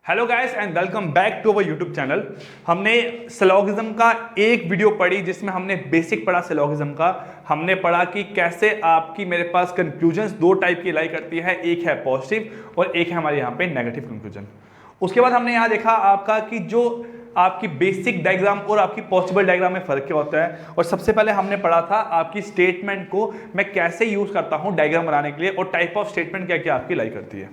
Hello guys and welcome back to our YouTube channel. हमने syllogism का एक video पढ़ी जिसमें हमने बेसिक पढ़ा सिलोगिज्म का। हमने पढ़ा कि कैसे आपकी मेरे पास कंक्लूजन्स दो टाइप की लाई करती है, एक है पॉजिटिव और एक है हमारे यहाँ पे नेगेटिव कंक्लूजन। उसके बाद हमने यहाँ देखा आपका कि जो आपकी बेसिक डायग्राम और आपकी पॉसिबल डायग्राम में फर्क क्या होता है। और सबसे पहले हमने पढ़ा था आपकी स्टेटमेंट को मैं कैसे यूज करता हूँ डायग्राम बनाने के लिए और टाइप ऑफ स्टेटमेंट क्या क्या आपकी लाई करती है।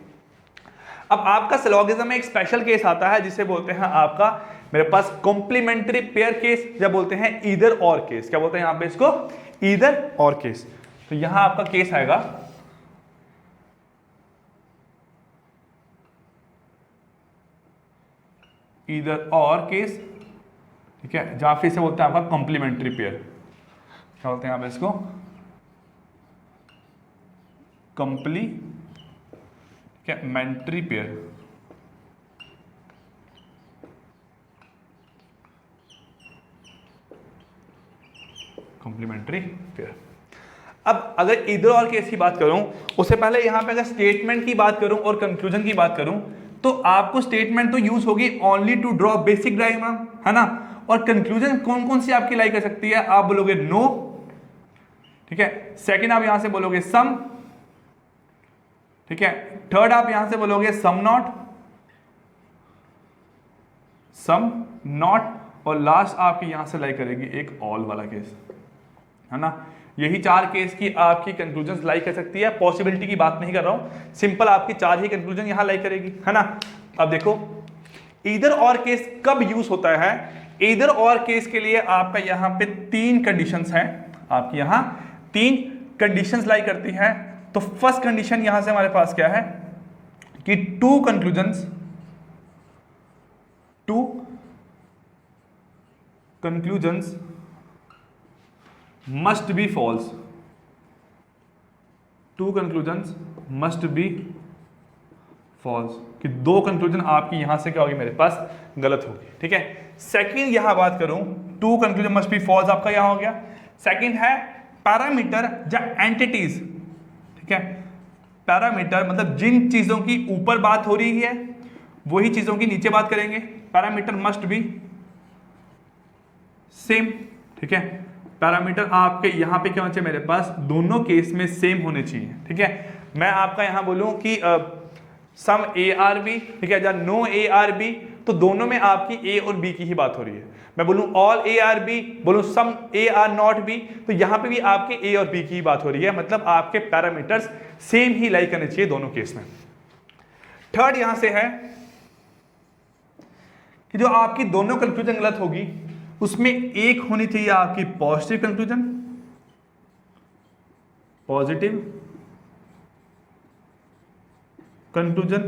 अब आपका सिलोगिज्म में एक स्पेशल केस आता है जिसे बोलते हैं आपका मेरे पास कॉम्प्लीमेंट्री पेयर केस या बोलते हैं ईदर और केस। क्या बोलते हैं यहां पे इसको? ईदर और केस। तो यहां आपका केस आएगा ईदर और केस, ठीक है, जहां फिर से बोलते हैं आपका कॉम्प्लीमेंट्री पेयर। क्या बोलते हैं यहां पे इसको? Complementary pair. Complementary pair. अब अगर ईदर और केस की बात करूं, उससे पहले यहां पे अगर स्टेटमेंट की बात करूं और कंक्लूजन की बात करूं तो आपको स्टेटमेंट तो यूज होगी only to draw basic diagram, है ना। और कंक्लूजन कौन कौन सी आपकी लाई कर सकती है? आप बोलोगे नो, ठीक है। सेकंड आप यहां से बोलोगे सम, ठीक है। थर्ड आप यहां से बोलोगे सम नॉट और लास्ट आपकी यहां से लाई करेगी एक ऑल वाला केस, है ना। यही चार केस की आपकी कंक्लूजन लाई कर सकती है। पॉसिबिलिटी की बात नहीं कर रहा हूं, सिंपल आपकी चार ही कंक्लूजन यहां लाई करेगी, है ना। अब देखो ईदर और केस कब यूज होता है। ईदर और केस के लिए आपका यहां पे तीन कंडीशंस हैं, आपकी यहां तीन कंडीशंस लाई करती है। तो फर्स्ट कंडीशन यहां से हमारे पास क्या है कि two conclusions must be false. Two conclusions must be false, कि दो कंक्लूजन आपकी यहां से क्या होगी मेरे पास गलत होगी, ठीक है। सेकंड यहां बात करूं, two conclusion must be false आपका यहां हो गया। सेकंड है पैरामीटर या एंटिटीज, ठीक है। पैरामीटर मतलब जिन चीजों की ऊपर बात हो रही है वही चीजों की नीचे बात करेंगे। पैरामीटर मस्ट बी सेम, ठीक है। पैरामीटर आपके यहां पे क्या होना चाहिए मेरे पास? दोनों केस में सेम होने चाहिए, ठीक है। मैं आपका यहां बोलूं कि सम ए आर बी, ठीक है, या नो ए आर बी, तो दोनों में आपकी ए और बी की ही बात हो रही है। मैं बोलूं ऑल ए आर बी, बोलूं सम ए आर नॉट बी, तो यहां पे भी आपके ए और बी की ही बात हो रही है। मतलब आपके पैरामीटर्स सेम ही लाई करने चाहिए दोनों केस में। थर्ड यहां से है कि जो आपकी दोनों कंक्लूजन गलत होगी उसमें एक होनी चाहिए आपकी पॉजिटिव कंक्लूजन,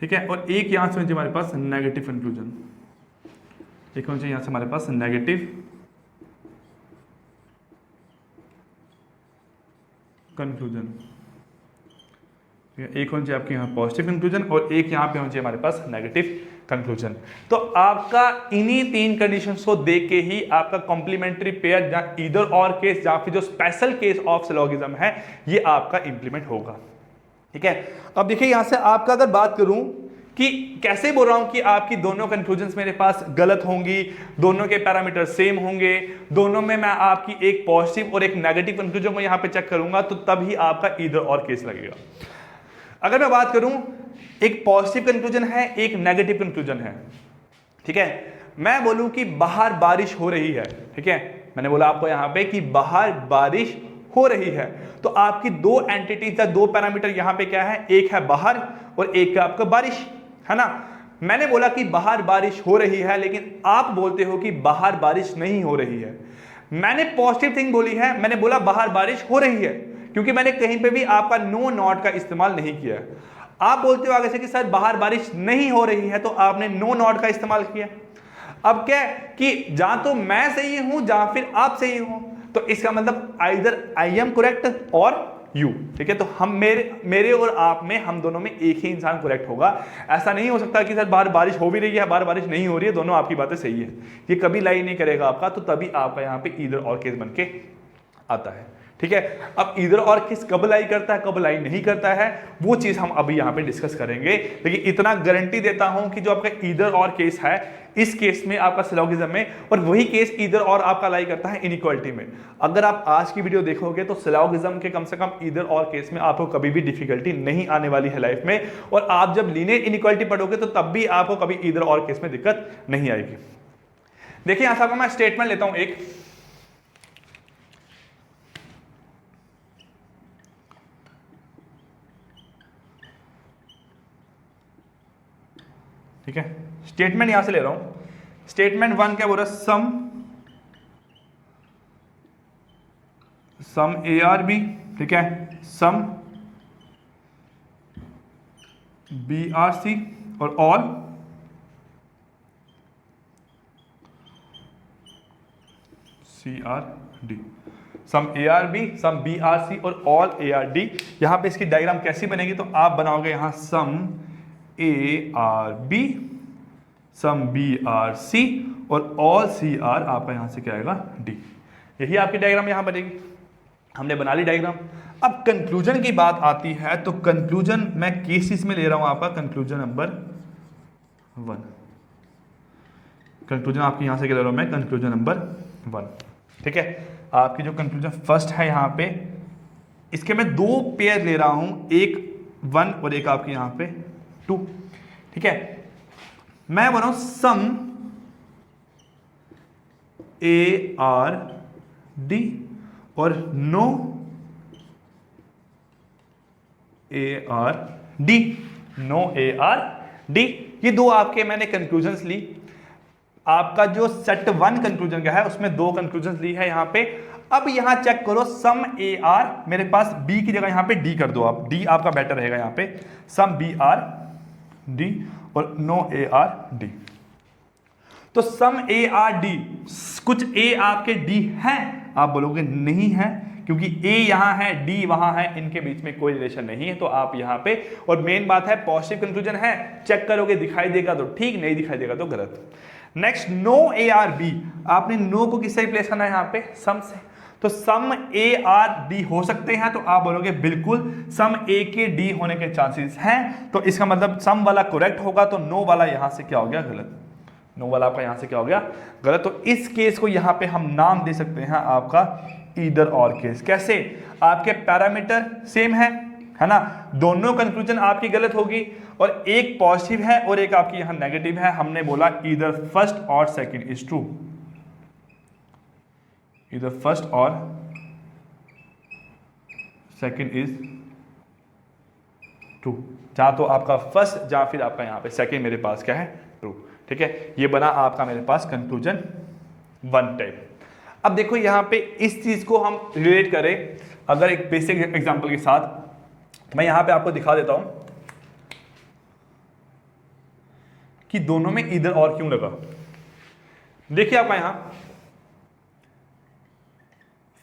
ठीक है। और एक यहां से होनी चाहिए हमारे पास नेगेटिव कंक्लूजन। एक होनी चाहिए यहां से हमारे पास नेगेटिव कंक्लूजन, एक होनी चाहिए आपके यहाँ पॉजिटिव कंक्लूजन और एक यहाँ पे होनी चाहिए हमारे पास नेगेटिव कंक्लूजन। तो आपका इन्हीं तीन कंडीशंस को देख के ही आपका कॉम्प्लीमेंट्री पेयर या ईदर और केस या फिर जो स्पेशल केस ऑफ सिलोगिज्म है ये आपका इंप्लीमेंट होगा, ठीक है। अब देखिए यहां से आपका अगर बात करूं कि कैसे बोल रहा हूं कि आपकी दोनों कंक्लूजन्स मेरे पास गलत होंगी, दोनों के पैरामीटर सेम होंगे, दोनों में मैं आपकी एक पॉजिटिव और एक नेगेटिव कंक्लूजन को यहां पे चेक करूंगा तो तभी आपका ईदर और केस लगेगा। अगर मैं बात करूं एक पॉजिटिव कंक्लूजन है एक नेगेटिव कंक्लूजन है, ठीक है। मैं बोलूं कि बाहर बारिश हो रही है, ठीक है। मैंने बोला आपको यहां पे कि बाहर बारिश हो रही है, तो आपकी दो एंटिटीज या दो पैरामीटर यहां पे क्या है? एक है बाहर और एक है आपका बारिश, है ना। मैंने बोला कि बाहर बारिश हो रही है लेकिन आप बोलते हो कि बाहर बारिश नहीं हो रही है। मैंने पॉजिटिव थिंग बोली है, मैंने बोला बाहर बारिश हो रही है क्योंकि मैंने कहीं पे भी आपका नो नॉट का इस्तेमाल नहीं किया। आप बोलते हो आगे से कि सर बाहर बारिश नहीं हो रही है, तो आपने नो नॉट का इस्तेमाल किया। अब क्या कि जहां तो मैं सही हूं जहां फिर आप सही हो, तो इसका मतलब आइदर आई एम करेक्ट और यू, ठीक है। तो हम मेरे और आप में हम दोनों में एक ही इंसान करेक्ट होगा। ऐसा नहीं हो सकता कि सर बाहर बारिश हो भी रही है बाहर बारिश नहीं हो रही है, दोनों आपकी बातें सही है, ये कभी लाई नहीं करेगा आपका। तो तभी आपका यहाँ पे ईदर और केस बन के आता है, ठीक है। अब ईदर और केस कब लाई करता है, कब लाई नहीं करता है, वो चीज हम अभी यहाँ पे डिस्कस करेंगे। लेकिन इतना गारंटी देता हूं कि जो आपका ईदर और केस है, इस केस में आपका सिलोगिज्म में, और वही केस ईदर और आपका लाई करता है इनइक्वालिटी में। अगर आप आज की वीडियो देखोगे तो सिलोगिज्म के कम से कम ईदर और केस में आपको कभी भी डिफिकल्टी नहीं आने वाली है लाइफ में, और आप जब लीनियर इनइक्वालिटी पढ़ोगे तो तब भी आपको कभी ईदर और केस में दिक्कत नहीं आएगी। देखिए यहां से मैं स्टेटमेंट लेता हूं एक, ठीक है। स्टेटमेंट यहां से ले रहा हूं, स्टेटमेंट 1 क्या बोल रहा है, सम ए आर बी, ठीक है, सम बी आर सी और all C are D. Some A are B, some B are C और ऑल ए आर डी। यहां पे इसकी डायग्राम कैसी बनेगी, तो आप बनाओगे यहां some A are B, some B are C और ऑल सी आर आपका यहां से क्या आएगा, डी। यही आपकी डायग्राम यहां बनेगी। हमने बना ली डायग्राम। अब कंक्लूजन की बात आती है, तो कंक्लूजन मैं केसेस में ले रहा हूं आपका कंक्लूजन नंबर 1। कंक्लूजन आपकी यहां से क्या ले रहा हूं मैं, कंक्लूजन नंबर 1, ठीक है। आपकी जो कंक्लूजन फर्स्ट है यहां पे, इसके मैं 2 पेयर ले रहा हूं, एक 1 और एक आपकी यहां पे 2, ठीक है। मैं बोल रहा हूं सम ए आर डी और no A are D, no A are D. ये 2 आपके मैंने कंक्लूजन्स ली। आपका जो सेट 1 कंक्लूजन का है उसमें 2 कंक्लूजन्स ली है यहां पे। अब यहां चेक करो, सम ए आर मेरे पास बी की जगह यहां पे डी कर दो आप, डी आपका बेटर रहेगा यहां पे, सम बी आर डी और नो ए आर डी। तो सम ए आर डी, कुछ ए आपके डी हैं, आप बोलोगे नहीं है, क्योंकि ए यहां है डी वहां है, इनके बीच में कोई रिलेशन नहीं है, तो आप यहां पे, और मेन बात है पॉजिटिव कंक्लूजन है, चेक करोगे दिखाई देगा तो ठीक, नहीं दिखाई देगा तो गलत। Next no A are B, आपने नो को किससे रिप्लेस करना है यहां पे, सम से। तो सम ए आर डी हो सकते हैं, तो आप बोलोगे बिल्कुल सम ए के डी होने के चांसेस हैं, तो इसका मतलब सम वाला करेक्ट होगा, तो नो वाला यहां से क्या हो गया, गलत। नो वाला आपका यहां से क्या हो गया, गलत। तो इस केस को यहां पे हम नाम दे सकते हैं आपका ईदर और केस। कैसे, आपके पैरामीटर सेम है ना, दोनों कंक्लूजन आपकी गलत होगी, और एक पॉजिटिव है और एक आपकी यहां नेगेटिव है। हमने बोला ईदर फर्स्ट और second is true, either first और सेकंड इज ट्रू, जहां तो आपका फर्स्ट जहां फिर आपका यहां पे सेकंड मेरे पास क्या है, ट्रू, ठीक है। ये बना आपका मेरे पास कंक्लूजन 1 टाइप। अब देखो यहां पे इस चीज को हम रिलेट करें अगर एक बेसिक एग्जांपल के साथ, तो मैं यहां पे आपको दिखा देता हूं कि दोनों में ईदर और क्यों लगा। देखिए आपका यहां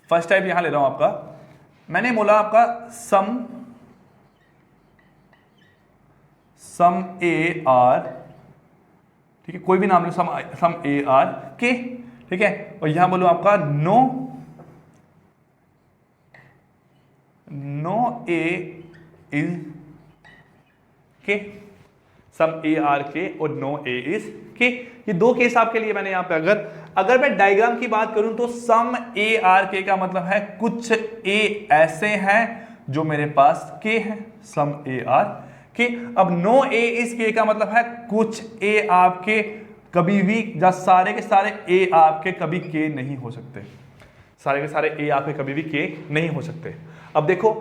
फर्स्ट टाइप यहां ले रहा हूं आपका, मैंने बोला आपका सम ए आर, ठीक है, कोई भी नाम लो, सम ए आर के, ठीक है, और यहां बोलो आपका नो ए इज के, सम ए आर के और नो ए इज के। ये 2 केस आपके लिए मैंने यहां पे, अगर मैं डायग्राम की बात करूं तो सम ए आर के का मतलब है कुछ ए ऐसे हैं जो मेरे पास के हैं, सम ए आर के। अब नो ए इज के का मतलब है कुछ ए आपके कभी भी, या सारे के सारे ए आपके कभी के नहीं हो सकते, सारे के सारे ए आपके कभी भी के नहीं हो सकते। अब देखो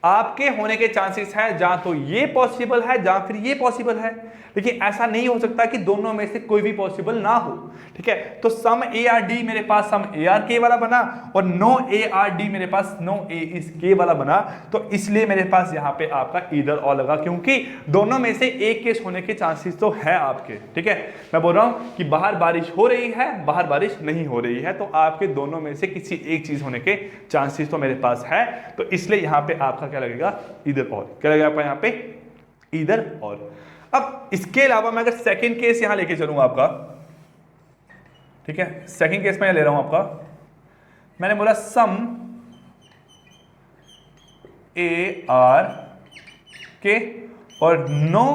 आपके होने के चांसेस हैं जहां तो ये पॉसिबल है जहां फिर ये पॉसिबल है, लेकिन ऐसा नहीं हो सकता कि दोनों में से कोई भी पॉसिबल ना हो, ठीक है। तो सम ए आर डी मेरे पास सम ए आर के वाला बना, और नो ए आर डी मेरे पास नो ए इज के वाला बना, तो इसलिए मेरे पास यहां पे आपका ईदर और लगा, क्योंकि दोनों में से एक केस होने के चांसेस तो है आपके, ठीक है। मैं बोल रहा हूं कि बाहर बारिश हो रही है, बाहर बारिश नहीं हो रही है, तो आपके दोनों में से किसी एक चीज होने के चांसेस तो मेरे पास है, तो इसलिए यहां पे आपका क्या लगेगा, ईदर और। क्या लगेगा आपका यहां पे, ईदर और। अब इसके अलावा मैं अगर सेकंड केस यहां लेके चलूंगा आपका, ठीक है, सेकंड केस मैं ले रहा हूं आपका, मैंने बोला सम ए आर के और नो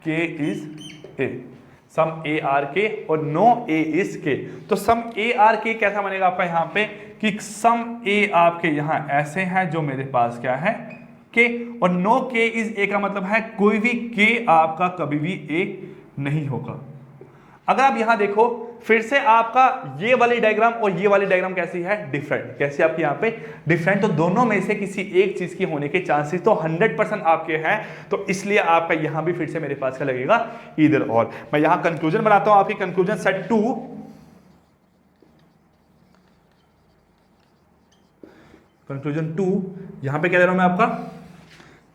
के is a. Some A are के और नो ए इज के। तो सम ए आर के कैसा बनेगा आपका यहां पे कि सम ए आपके यहां ऐसे हैं जो मेरे पास क्या है के, और नो के इज ए का मतलब है कोई भी के आपका कभी भी ए नहीं होगा। अगर आप यहां देखो फिर से आपका ये वाली डायग्राम और ये वाली डायग्राम कैसी है, डिफरेंट। कैसी आपकी यहां पे डिफरेंट। तो दोनों में से किसी एक चीज की होने के चांसेस तो 100% आपके हैं। तो इसलिए आपका यहां भी फिर से मेरे पास क्या लगेगा, ईदर और। मैं यहां कंक्लूजन बनाता हूं आपकी। कंक्लूजन सेट 2, कंक्लूजन 2 यहां पे क्या दे रहा हूं मैं आपका,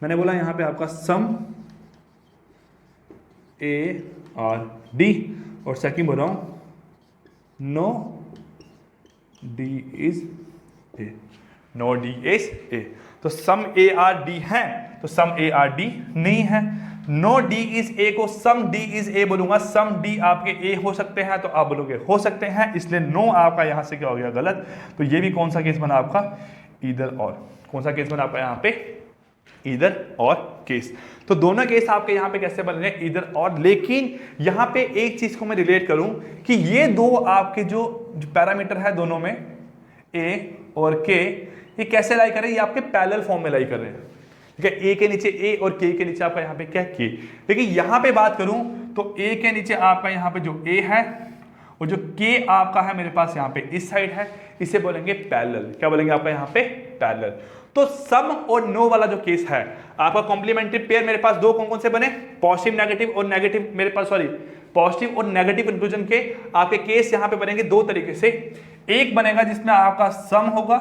मैंने बोला यहां पे आपका सम ए आर डी और सेकंड बोल रहा हूं no D is A, no D is A. तो सम ए आर डी है तो सम ए आर डी नहीं है। नो डी इज ए को सम डी इज ए बोलूंगा। सम डी आपके ए हो सकते हैं तो आप बोलोगे हो सकते हैं, इसलिए नो आपका यहां से क्या हो गया, गलत। तो ये भी कौन सा केस बना आपका, ईदर और। कौन सा केस बना आपका यहां पे, ईदर और केस। तो दोनों केस आपके यहां पे कैसे बन रहे हैं, ईदर और। लेकिन यहां पे एक चीज को मैं रिलेट करूं कि ये दो आपके जो पैरामीटर है दोनों में ए और के, ये कैसे लाई कर रहे हैं, ये आपके पैरेलल फॉर्म में लाई कर रहे हैं। ठीक है, ए के नीचे ए और के नीचे आपका यहां पे क्या के। लेकिन यहां पे बात करूं तो ए के नीचे आपका यहां पे जो ए है और जो के आपका है मेरे पास यहां पे इस साइड है, इसे बोलेंगे पैरेलल। क्या बोलेंगे आपका यहां पे, पैरेलल। तो सम और नो वाला जो केस है आपका कॉम्प्लीमेंट्री पेयर मेरे पास दो कौन कौन से बने, पॉजिटिव नेगेटिव और नेगेटिव मेरे पास, सॉरी पॉजिटिव और नेगेटिव कंक्लूजन के आपके केस यहां पे बनेंगे दो तरीके से। एक बनेगा जिसमें आपका सम होगा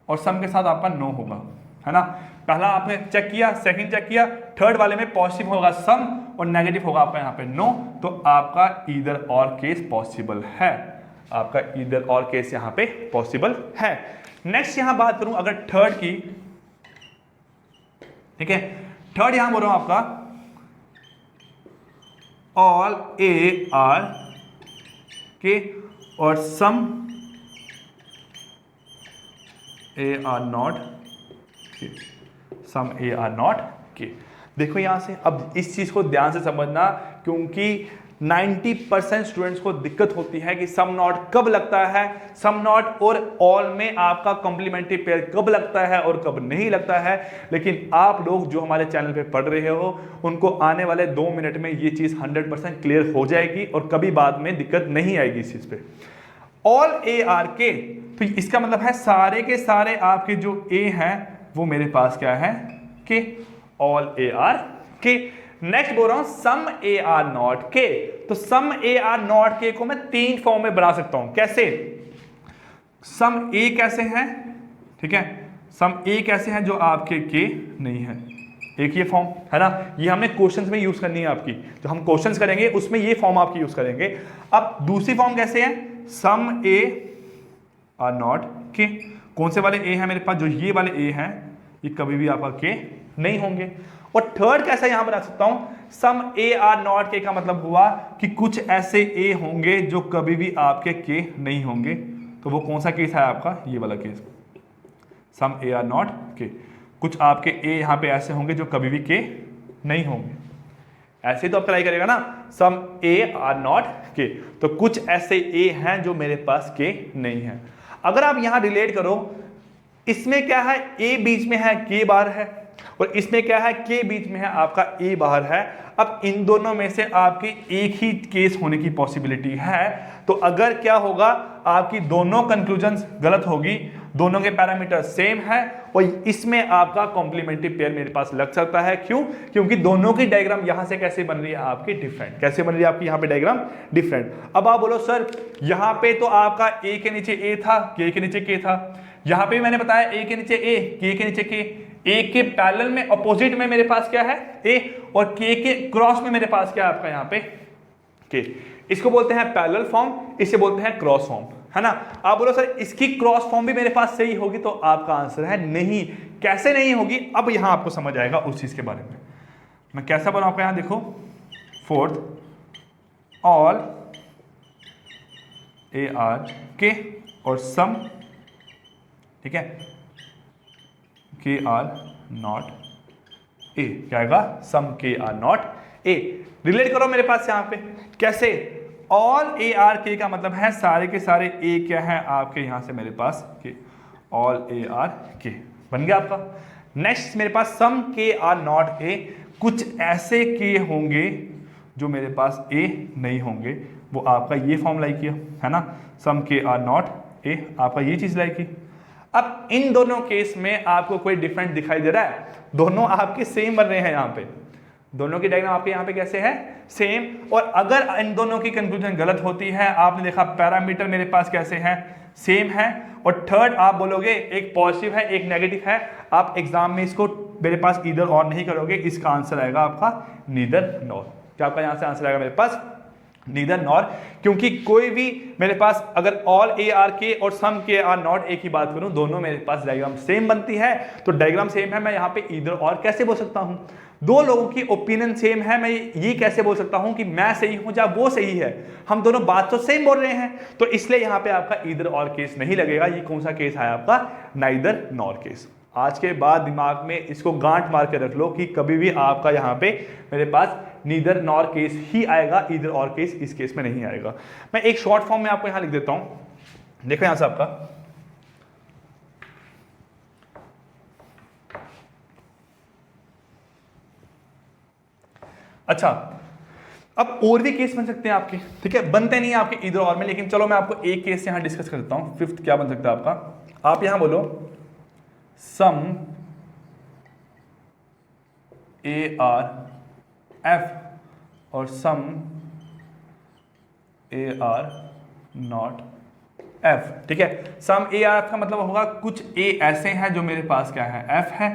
और सम के साथ आपका नो होगा, है ना। पहला आपने चेक किया, सेकंड चेक किया, थर्ड वाले में पॉजिटिव होगा सम और नेगेटिव होगा आपका यहां पे नो। तो आपका ईदर और केस पॉसिबल है, आपका ईदर और केस यहां पे पॉसिबल है। नेक्स्ट यहां बात करूं अगर थर्ड की, ठीक है, थर्ड यहां बोल रहा हूं आपका ऑल ए आर के और सम ए आर नॉट के, सम ए आर नॉट के। देखो यहां से अब इस चीज को ध्यान से समझना, क्योंकि 90% स्टूडेंट्स को दिक्कत होती है कि सम नॉट कब लगता है, सम नॉट और ऑल में आपका कॉम्प्लीमेंट्री पेयर कब लगता है और कब नहीं लगता है। लेकिन आप लोग जो हमारे चैनल पे पढ़ रहे हो उनको आने वाले 2 मिनट में ये चीज 100% क्लियर हो जाएगी और कभी बाद में दिक्कत नहीं आएगी इस चीज पे। ऑल ए आर के, तो इसका मतलब है सारे के सारे आपके जो ए हैं वो मेरे पास क्या है, के, ऑल ए आर के। नेक्स्ट बोल रहा हूं सम ए आर नॉट के। तो सम ए आर नॉट के को मैं 3 फॉर्म में बना सकता हूं। कैसे, सम ए कैसे हैं, ठीक है, सम ए कैसे हैं जो आपके के नहीं है, एक ये फॉर्म है ना, ये हमने क्वेश्चंस में यूज करनी है आपकी, जो हम क्वेश्चंस करेंगे उसमें ये फॉर्म आपकी यूज करेंगे। अब दूसरी फॉर्म कैसे है, सम ए आर नॉट के। कौन से वाले ए हैं मेरे पास, जो ये वाले ए हैं ये कभी भी आपका के नहीं होंगे। और थर्ड कैसा यहां बना सकता हूं, सम ए आर नॉट के का मतलब हुआ कि कुछ ऐसे ए होंगे जो कभी भी आपके के नहीं होंगे। तो वो कौन सा केस है आपका, ये वाला case, some A are not K. कुछ आपके ए यहां पे ऐसे होंगे जो कभी भी के नहीं होंगे। ऐसे तो आप ट्राई करेगा ना, सम ए आर नॉट के, तो कुछ ऐसे ए हैं जो मेरे पास के नहीं है। अगर आप यहां रिलेट करो, इसमें क्या है, ए बीच में है के बाहर है, और इसमें क्या है, के बीच में है आपका ए बाहर है। अब इन दोनों में से आपकी एक ही केस होने की पॉसिबिलिटी है। तो अगर क्या होगा, आपकी दोनों कंक्लूजन्स गलत होगी, दोनों के पैरामीटर सेम है और इसमें आपका कॉम्प्लीमेंट्री पेयर मेरे पास लग सकता है। क्यों, क्योंकि दोनों की डायग्राम यहां से कैसे बन रही है आपकी, डिफरेंट। कैसे बन रही है आपकी यहां पे डायग्राम, डिफरेंट। अब आप बोलो सर यहां पे तो आपका ए के नीचे ए था, के नीचे के था, यहां पे मैंने बताया ए के नीचे ए, के नीचे के। ए के पैरेलल में अपोजिट में मेरे पास क्या है, ए, और के क्रॉस में मेरे पास क्या है आपका यहां पे, के। इसको बोलते हैं पैरेलल फॉर्म, इसे बोलते हैं क्रॉस फॉर्म, है ना। आप बोलो सर इसकी क्रॉस फॉर्म भी मेरे पास सही होगी, तो आपका आंसर है नहीं। कैसे नहीं होगी, अब यहां आपको समझ आएगा उस चीज के बारे में। मैं कैसा बनाऊं आपका, यहां देखो, फोर्थ, ऑल ए आर के और सम ठीक है, के आर नॉट ए, क्या आएगा, सम के आर नॉट ए। रिलेट करो मेरे पास यहाँ पे कैसे, ऑल ए आर के का मतलब है सारे के सारे ए क्या है आपके यहां से मेरे पास के, ऑल ए आर के बन गया आपका। नेक्स्ट मेरे पास सम के आर नॉट ए, कुछ ऐसे के होंगे जो मेरे पास ए नहीं होंगे, वो आपका ये फॉर्म लाई किया है ना, सम के आर नॉट ए, आपका ये चीज लाई की। अब इन दोनों केस में आपको कोई डिफरेंट दिखाई दे रहा है, दोनों आपके सेम बन रहे हैं यहाँ पे, दोनों की डायग्राम आपके यहाँ पे कैसे है, सेम। और अगर इन दोनों की कंक्लूजन गलत होती है, आपने देखा पैरामीटर मेरे पास कैसे हैं, सेम है, और थर्ड आप बोलोगे एक पॉजिटिव है एक नेगेटिव है, आप एग्जाम में इसको मेरे पास ईदर और नहीं करोगे, इसका आंसर आएगा आपका नीदर नॉर। क्या आपका यहाँ से आंसर आएगा मेरे पास नीदर नॉर, क्योंकि कोई भी मेरे पास अगर ऑल ए आर के और सम के आर नॉट ए की बात करूं, दोनों मेरे पास डायग्राम सेम बनती है, तो डायग्राम सेम है, मैं यहाँ पे ईदर और कैसे बोल सकता हूं, दो लोगों की ओपिनियन सेम है, मैं ये कैसे बोल सकता हूं कि मैं सही हूं या वो सही है, हम दोनों बात तो सेम बोल रहे हैं, तो इसलिए यहां पे आपका ईदर और केस नहीं लगेगा। ये कौन सा केस है आपका, नाइदर नॉर केस। आज के बाद दिमाग में इसको गांठ मार के रख लो कि कभी भी आपका यहां पे मेरे पास नीदर नॉर केस ही आएगा, ईदर और केस इस केस में नहीं आएगा। मैं एक शॉर्ट फॉर्म में आपको यहां लिख देता हूं, देखो यहां से आपका, अच्छा अब और भी केस बन सकते हैं आपके, ठीक है, बनते नहीं है आपके ईदर और में, लेकिन चलो मैं आपको एक केस यहां डिस्कस कर देता हूं। फिफ्थ क्या बन सकता है आपका, आप यहां बोलो सम ए आर एफ और some A are not F, ठीक है। सम ए आर एफ का मतलब होगा कुछ ए ऐसे हैं जो मेरे पास क्या है, एफ है,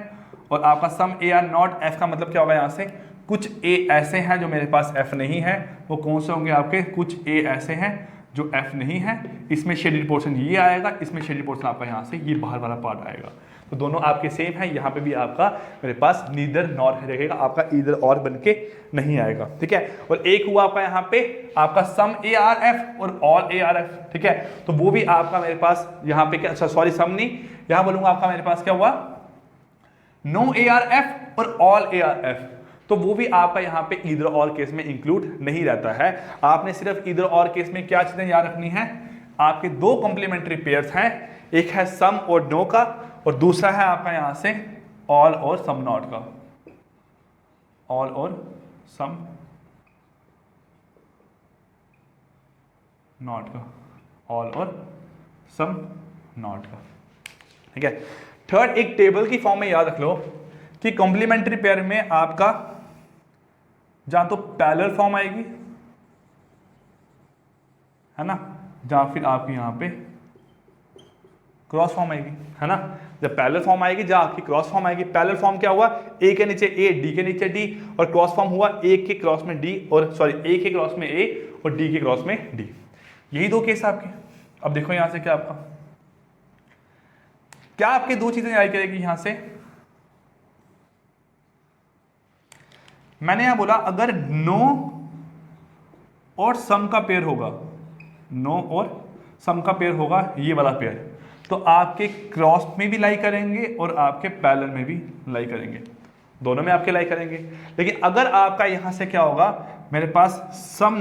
और आपका some A are not F का मतलब क्या होगा, यहां से कुछ ए ऐसे हैं जो मेरे पास एफ नहीं है, वो कौन से होंगे आपके, कुछ ए ऐसे हैं जो एफ नहीं है, इसमें शेडेड पोर्शन ये आएगा, इसमें शेडेड पोर्शन आपका यहाँ से ये बाहर वाला पार्ट आएगा, तो दोनों आपके सेम है, यहाँ पे भी आपका मेरे पास नीदर नॉर रहेगा, आपका ईदर और बनके नहीं आएगा, ठीक है। और एक हुआ आपका यहाँ पे आपका सम ए आर एफ और ऑल ए आर एफ, ठीक है, तो वो भी आपका मेरे पास यहाँ पे क्या, अच्छा सॉरी सम नहीं, यहाँ बोलूंगा आपका मेरे पास क्या हुआ, नो ए आर एफ और ऑल ए आर एफ, तो वो भी आपका यहाँ पे ईदर और केस में इंक्लूड नहीं रहता है। आपने सिर्फ ईदर और केस में क्या चीजें याद रखनी है, आपके दो कॉम्प्लीमेंट्री पेयर्स हैं, एक है सम और नो का, और दूसरा है आपका यहां से ऑल और सम नॉट का, ऑल और सम नॉट का, ऑल और सम नॉट का, ठीक है। थर्ड एक टेबल की फॉर्म में याद रख लो कि कॉम्प्लीमेंट्री पेयर में आपका जहां तो पैरेलल फॉर्म आएगी है ना, जहां फिर आपकी यहां पे क्रॉस फॉर्म आएगी, है ना, जब पैरेलल फॉर्म आएगी जहां आपकी क्रॉस फॉर्म आएगी। पैरेलल फॉर्म क्या हुआ, ए के नीचे ए, डी के नीचे डी, और क्रॉस फॉर्म हुआ ए के क्रॉस में डी, और सॉरी ए के क्रॉस में ए और डी के क्रॉस में डी, यही दो केस आपके। अब देखो यहां से क्या आपका, क्या आपके दो चीजें याद करेगी यहां से, मैंने यहां बोला अगर नो और सम का पेयर होगा, नो और सम का पेयर होगा ये वाला पेयर, तो आपके क्रॉस में भी लाई करेंगे और आपके पैरेलल में भी लाई करेंगे, दोनों में आपके लाई करेंगे। लेकिन अगर आपका यहां से क्या होगा, मेरे पास सम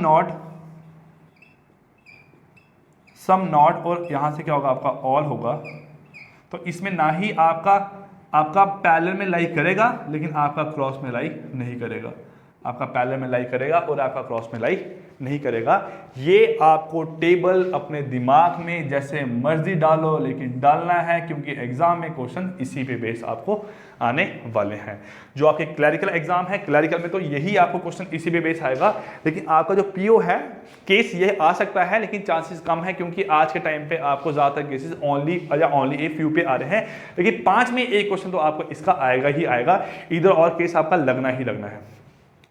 नॉट और यहां से क्या होगा आपका ऑल होगा, तो इसमें ना ही आपका पैरेलल में लाई करेगा, लेकिन आपका क्रॉस में लाई नहीं करेगा, आपका पैरेलल में लाई करेगा और आपका क्रॉस में लाई नहीं करेगा। ये आपको टेबल अपने दिमाग में जैसे मर्जी डालो, लेकिन डालना है क्योंकि एग्जाम में क्वेश्चन इसी पे बेस आपको आने वाले हैं। जो आपके क्लैरिकल एग्जाम है, क्लैरिकल में तो यही आपको क्वेश्चन इसी पे बेस आएगा, लेकिन आपका जो पीओ है केस ये आ सकता है, लेकिन चांसेस कम है क्योंकि आज के टाइम पे आपको ज्यादातर केसेस ओनली ए फ्यू पे आ रहे हैं, लेकिन 5 में एक क्वेश्चन तो आपको इसका आएगा ही आएगा, इधर और केस आपका लगना ही लगना है,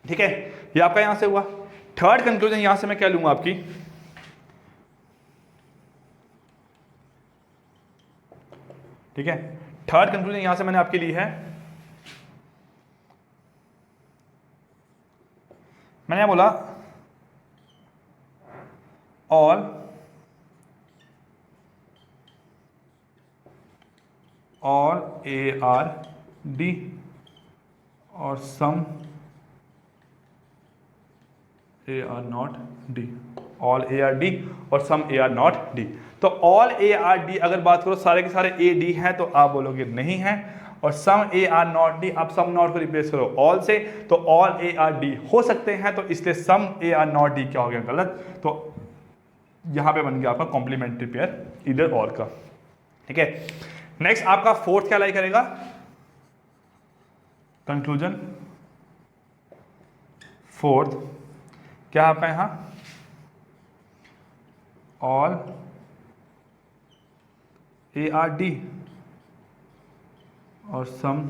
ठीक है। ये आपका यहां से हुआ। थर्ड कंक्लूजन यहां से मैं क्या लूंगा आपकी, ठीक है, थर्ड कंक्लूजन यहां से मैंने आपके ली है, मैंने बोला all all A are D और some A are not D, all A are D और some A are not D. तो ऑल ए आर डी अगर बात करो सारे के सारे ए डी हैं तो आप बोलोगे नहीं है, और some A are not D, आप सम नॉट को रिप्लेस करो ऑल से तो ऑल ए आर डी हो सकते हैं, तो इसलिए सम ए आर नॉट डी क्या हो गया गलत, तो यहां पे बन गया आपका कॉम्प्लीमेंट्री पेयर इधर और का। ठीक है, नेक्स्ट आपका फोर्थ क्या लाई करेगा, कंक्लूजन। फोर्थ क्या आपका यहां, ऑल ए आर डी और some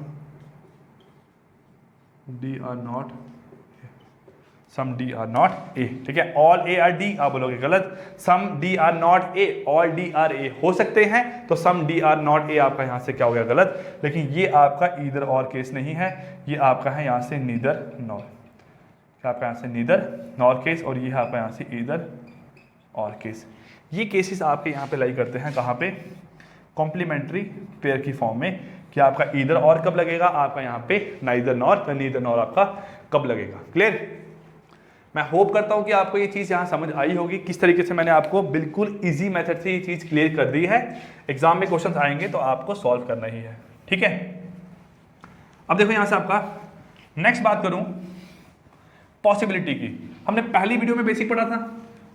D are not, some D are not A. ठीक है, ऑल ए आर डी आप बोलोगे गलत, some D are not A, all D are A हो सकते हैं, तो some D are not A आपका यहां से क्या हो गया गलत। लेकिन ये आपका ईदर और केस नहीं है, ये आपका है यहां से नीदर नॉर, आपका यहां से नीदर नॉर केस, और ये आपका यहां से ईदर और केस। ये केसेस आपके यहाँ पे लाई करते हैं कहाँ पे, कॉम्प्लीमेंट्री पेयर की फॉर्म में, कि आपका ईदर और कब लगेगा, आपका यहाँ पे नाइदर नॉर, तो नीदर नॉर आपका कब लगेगा। क्लियर, मैं होप करता हूँ कि आपको ये चीज़ यहाँ समझ आई होगी, किस तरीके से मैंने आपको बिल्कुल इजी मेथड से ये चीज़ क्लियर कर दी है। एग्जाम में क्वेश्चंस आएंगे तो आपको सॉल्व करना ही है। ठीक है, अब देखो यहाँ से आपका नेक्स्ट बात करूँ पॉसिबिलिटी की। हमने पहली वीडियो में बेसिक पढ़ा था,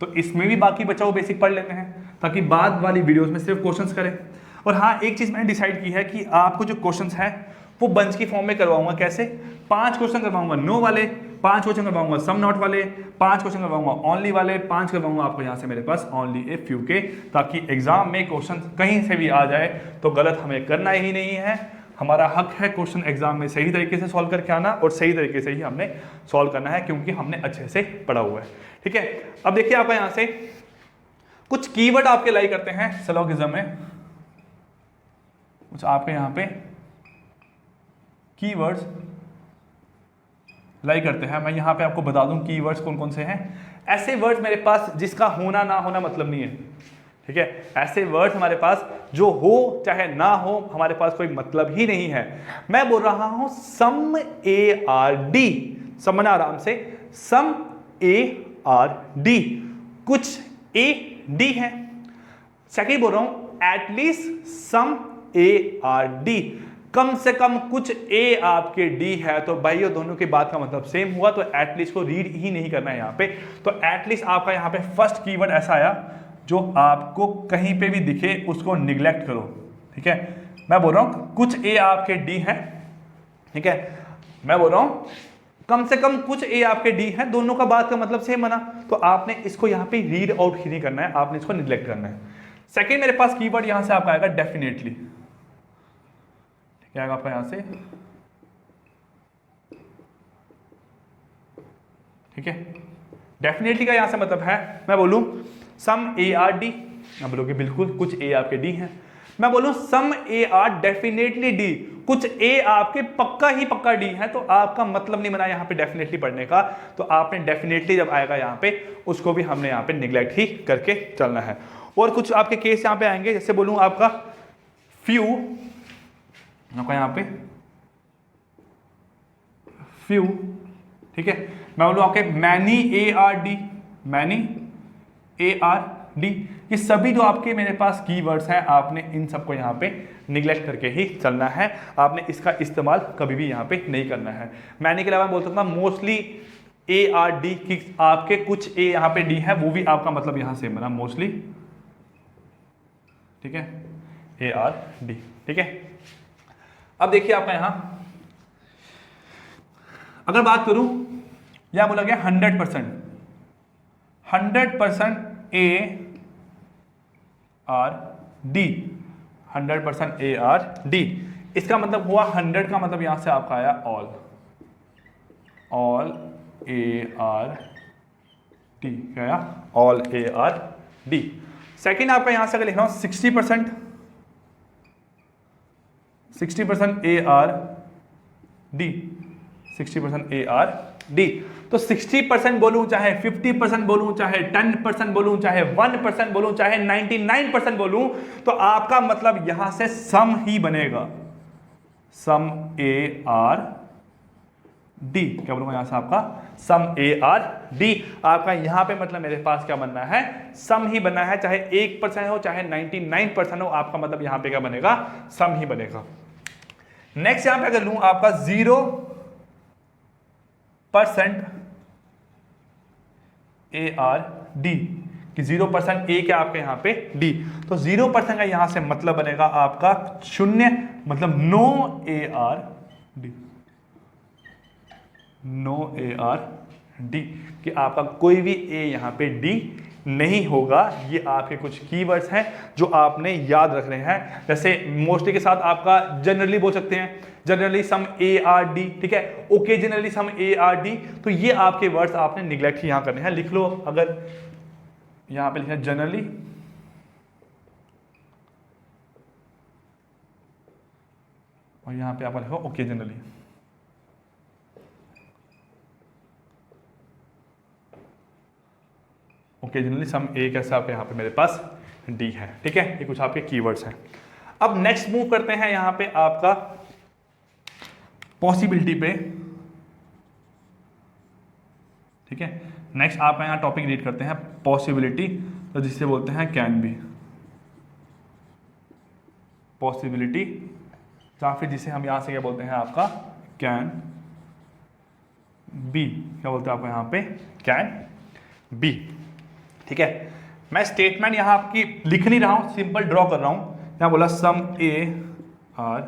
तो इसमें भी बाकी बचा हुआ बेसिक पढ़ लेते हैं, ताकि बाद वाली वीडियोस में सिर्फ क्वेश्चंस करें। और हाँ, एक चीज़ मैंने डिसाइड की है कि आपको जो क्वेश्चंस हैं वो बंच की फॉर्म में करवाऊंगा। कैसे, 5 क्वेश्चन करवाऊंगा नो वाले, 5 क्वेश्चन करवाऊंगा सम नॉट वाले, 5 क्वेश्चन करवाऊंगा ओनली वाले, 5 करवाऊंगा आपको यहाँ से मेरे पास ओनली ए फ्यू के, ताकि एग्जाम में क्वेश्चन कहीं से भी आ जाए तो गलत हमें करना ही नहीं है। हमारा हक है क्वेश्चन एग्जाम में सही तरीके से सॉल्व करके आना, और सही तरीके से ही हमने सॉल्व करना है, क्योंकि हमने अच्छे से पढ़ा हुआ है। ठीक है, अब देखिए आपका यहाँ से कुछ कीवर्ड आपके लाई करते हैं सिलोगिज्म में, कुछ आपके यहाँ पे कीवर्ड्स लाई करते हैं। मैं यहाँ पे आपको बता दूं कीवर्ड्स कौन कौन से हैं। ऐसे वर्ड्स मेरे पास जिसका होना ना होना मतलब नहीं है। ठीक है, ऐसे वर्ड्स हमारे पास जो हो चाहे ना हो, हमारे पास कोई मतलब ही नहीं है। मैं बोल रहा हूं सम ए आर डी, समझना आराम से, सम ए आर डी, कुछ ए डी है। सेकंड बोल रहा हूं at least some A are D, कम से कम कुछ ए आपके डी है। तो भाइयों दोनों की बात का मतलब सेम हुआ, तो एटलीस्ट को रीड ही नहीं करना है यहाँ पे। तो एटलीस्ट आपका यहाँ पे फर्स्ट कीवर्ड ऐसा आया जो आपको कहीं पे भी दिखे उसको निग्लेक्ट करो। ठीक है, मैं बोल रहा हूं कुछ ए आपके डी है। ठीक है, मैं बोल रहा हूं कम से कम कुछ ए आपके डी है, दोनों का बात का मतलब सेम बना, तो आपने इसको यहाँ पे रीड आउट ही नहीं करना है, आपने इसको निग्लेक्ट करना है। सेकेंड मेरे पास कीवर्ड यहां से आपका आएगा डेफिनेटली। क्या आएगा आपका यहां से, ठीक है, डेफिनेटली का यहां से मतलब है, मैं बोलूं सम ए आर डी, आप बोलोगे बिल्कुल कुछ ए आपके डी है। मैं बोलूं सम ए आर डेफिनेटली डी, कुछ ए आपके पक्का ही पक्का डी है, तो आपका मतलब नहीं बना यहाँ पे डेफिनेटली पढ़ने का, तो आपने डेफिनेटली जब आएगा यहाँ पे उसको भी हमने यहाँ पे निग्लेक्ट ही करके चलना है। और कुछ आपके केस यहाँ पे आएंगे, जैसे बोलूं आपका फ्यू, आपका यहाँ पे फ्यू, ठीक है, मैं बोलूं आपके many a are D, many a are D, ये सभी जो आपके मेरे पास कीवर्ड्स हैं, आपने इन सबको यहाँ पे निग्लेक्ट करके ही चलना है, आपने इसका इस्तेमाल कभी भी यहाँ पे नहीं करना है। मैनी के अलावा बोल सकता हूँ मोस्टली ए आर डी की, आपके कुछ ए यहाँ पे डी है, वो भी आपका मतलब यहाँ से बना मोस्टली, ठीक है, ए आर डी। ठीक है, अब देखिए आपका यहां अगर बात करूं, यहां बोला गया 100%, 100% ए are D, 100% A are D, इसका मतलब हुआ 100 का मतलब यहां से आपका आया all, all A are D, क्या आया, all A are D. Second आपका यहां से अगर लिख रहा हूं 60%, 60% ए are D, 60% A are D, तो तो 60% बोलूं, चाहे 50% बोलूं, चाहे 10% बोलूं, चाहे 1% बोलूं, चाहे 99% बोलूं, तो आपका मतलब यहां से सम ही बनेगा, सम ए आर डी। क्या बोलूंगा यहां से आपका सम ए आर डी। आपका यहां पे मतलब मेरे पास क्या बनना है, सम ही बनना है, चाहे 1% हो चाहे 99% हो, आपका मतलब यहां पे क्या बनेगा, सम ही बनेगा। नेक्स्ट यहां पे अगर लूं आपका 0% ए आर डी, कि 0% ए क्या आपके यहां पे डी, तो 0% का यहां से मतलब बनेगा आपका 0, मतलब no A are D, no A are D, कि आपका कोई भी ए यहां पे डी नहीं होगा। ये आपके कुछ कीवर्ड्स हैं जो आपने याद रखने हैं। जैसे मोस्टली के साथ आपका जनरली बोल सकते हैं, generally some A are D, ठीक है, occasionally some A are D. तो ये आपके वर्ड्स आपने निगलेक्ट यहां करने हैं। लिख लो, अगर यहां पे लिखा जनरली, और यहां पे आप लिखो ओकेजनली। ओकेजनली सम ए कैसा आपके यहाँ पे मेरे पास डी है, ठीक है। ये कुछ आपके कीवर्ड्स हैं। अब नेक्स्ट मूव करते हैं यहाँ पे आपका पॉसिबिलिटी पे, ठीक है। नेक्स्ट आप यहाँ टॉपिक रीड करते हैं पॉसिबिलिटी, तो जिससे बोलते हैं कैन बी, पॉसिबिलिटी, या फिर जिसे हम यहाँ से क्या बोलते हैं आपका कैन बी। क्या बोलते हैं आपको यहाँ पे कैन बी, ठीक है। मैं स्टेटमेंट यहां आपकी लिख नहीं रहा हूं, सिंपल ड्रॉ कर रहा हूं। यहां बोला सम ए आर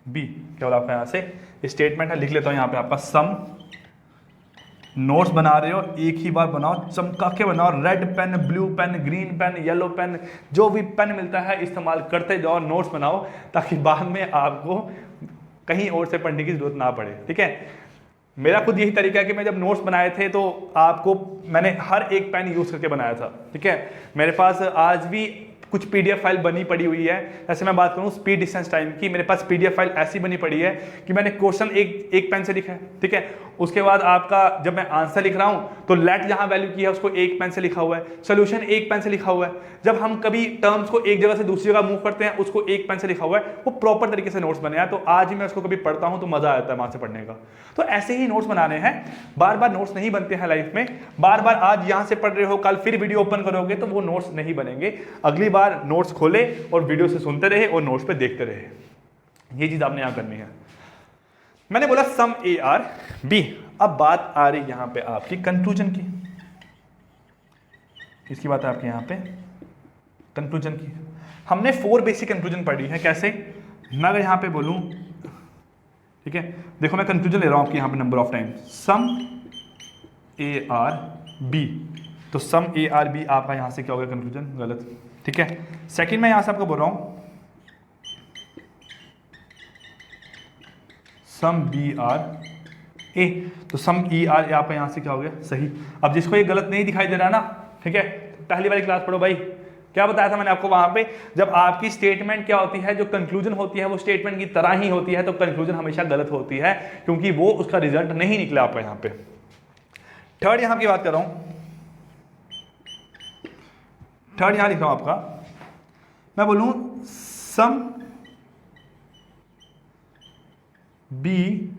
बी, क्या बोला आपका यहां से स्टेटमेंट है, लिख लेता हूं यहां पे आपका सम। नोट्स बना रहे हो एक ही बार बनाओ, चमका के बनाओ, red pen, blue pen, green pen, yellow pen, जो भी पेन मिलता है इस्तेमाल करते जाओ, नोट्स बनाओ, ताकि बाद में आपको कहीं और से पढ़ने की जरूरत ना पड़े, ठीक है। मेरा खुद यही तरीका है कि मैं जब नोट्स बनाए थे तो आपको मैंने हर एक पेन यूज करके बनाया था, ठीक है। मेरे पास आज भी कुछ पीडीएफ फाइल बनी पड़ी हुई है। जैसे मैं बात करूं स्पीड डिस्टेंस टाइम की, मेरे पास पीडीएफ फाइल ऐसी बनी पड़ी है कि मैंने क्वेश्चन एक पेन से लिखा है, ठीक है। उसके बाद आपका जब मैं आंसर लिख रहा हूं तो लेट जहां वैल्यू की है उसको एक पेन से लिखा हुआ है, सोल्यूशन एक पेन से लिखा हुआ है। जब हम कभी टर्म्स को एक जगह से दूसरी जगह मूव करते हैं उसको एक पेन से लिखा हुआ है। वो प्रॉपर तरीके से नोट्स बने हैं, तो आज ही मैं उसको कभी पढ़ता हूं तो मजा आता है वहां से पढ़ने का। तो ऐसे ही नोट्स बनाने हैं, बार बार नोट्स नहीं बनते हैं लाइफ में। बार बार आज यहां से पढ़ रहे हो, कल फिर वीडियो ओपन करोगे तो वो नोट्स नहीं बनेंगे। अगली बार नोट्स खोले और वीडियो से सुनते रहे और नोट्स पे देखते रहे। ये चीज आपने यहां करनी है। मैंने बोला सम ए आर बी। अब बात आ रही यहां पे आपकी कंक्लूजन की। किसकी बात है आपके यहां पे? कंक्लूजन की। हमने 4 बेसिक कंक्लूजन पढ़ी है। कैसे? मैं अगर यहां पे बोलूं, ठीक है, देखो मैं कंक्लूजन ले रहा हूं आपके यहां पे number of time, some A are B. तो सम ए आर बी आपका यहां से क्या होगा कंक्लूजन? गलत, ठीक है। सेकंड मैं यहां से आपको बोल रहा हूं सम बी आर ए। तो सम ई आर आपका यहां से क्या हो गया? सही। अब जिसको ये गलत नहीं दिखाई दे रहा ना, ठीक है, पहली वाली क्लास पढ़ो भाई। क्या बताया था मैंने आपको वहां पे? जब आपकी स्टेटमेंट क्या होती है, जो कंक्लूजन होती है वो स्टेटमेंट की तरह ही होती है, तो कंक्लूजन हमेशा गलत होती है, क्योंकि वो उसका रिजल्ट नहीं निकला आपका यहां पे। थर्ड यहां की बात कर रहा हूं, थर्ड यहां लिख रहा हूं आपका, मैं बोलूं some B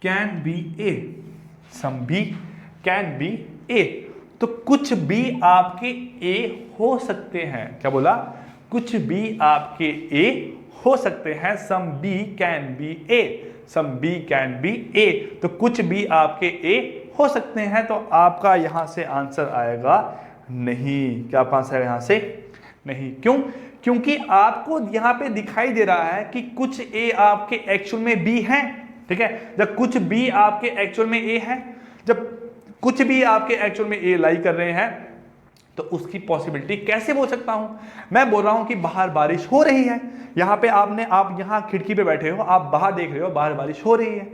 can be A, some B can be A. तो कुछ भी आपके ए हो सकते हैं। क्या बोला? कुछ भी आपके ए हो सकते हैं। Some B can be A, some B can be A. तो कुछ भी आपके ए हो सकते हैं। तो आपका यहां से आंसर आएगा नहीं। क्या आपका आंसर आएगा यहां से? नहीं। क्यों? क्योंकि आपको यहां पे दिखाई दे रहा है कि कुछ ए आपके एक्चुअल में बी है, ठीक है। जब कुछ भी आपके एक्चुअल में ए है, जब कुछ भी आपके एक्चुअल में ए लाई कर रहे हैं, तो उसकी पॉसिबिलिटी कैसे बोल सकता हूं? मैं बोल रहा हूं कि बाहर बारिश हो रही है। यहां पे आप यहां खिड़की पे बैठे हो, आप बाहर देख रहे हो, बाहर बारिश हो रही है।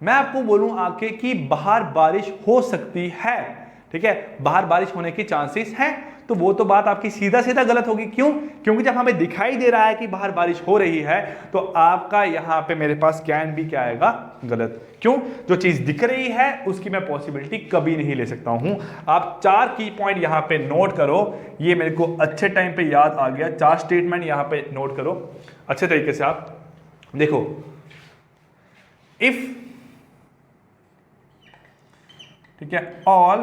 मैं आपको बोलूं आके कि बाहर बारिश हो सकती है, ठीक है, बाहर बारिश होने की चांसेस हैं। तो तो वो तो बात आपकी सीधा सीधा गलत होगी। क्यों? क्योंकि जब हमें दिखाई दे रहा है कि बाहर बारिश हो रही है तो आपका यहां पे मेरे पास कैन भी क्या आएगा? गलत। क्यों? जो चीज दिख रही है उसकी मैं पॉसिबिलिटी कभी नहीं ले सकता हूं। आप 4 की पॉइंट यहां पे नोट करो, ये मेरे को अच्छे टाइम पे याद आ गया। 4 स्टेटमेंट यहां पे नोट करो अच्छे तरीके से। आप देखो, इफ, ठीक है, all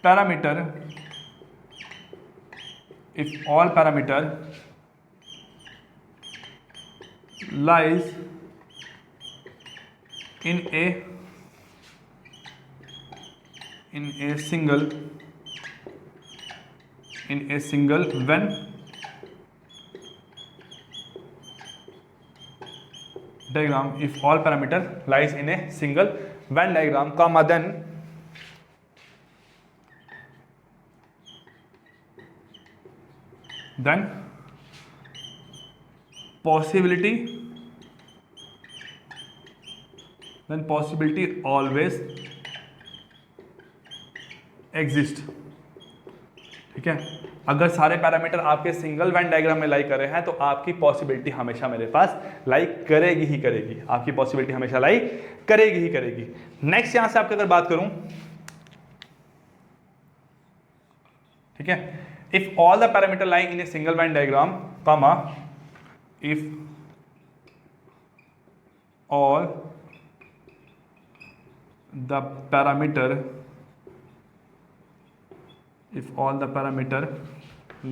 parameter, if all parameter lies in a single Venn diagram, if all parameter lies in a single Venn diagram, comma, then possibility always exist। ठीक है, अगर सारे पैरामीटर आपके सिंगल वेन डायग्राम में लाई कर रहे हैं तो आपकी पॉसिबिलिटी हमेशा मेरे पास लाई करेगी ही करेगी, आपकी पॉसिबिलिटी हमेशा लाई करेगी ही करेगी। नेक्स्ट यहां से आपकी अगर बात करूं, ठीक है, if all the parameter lie in a single Venn diagram, comma, if all the parameter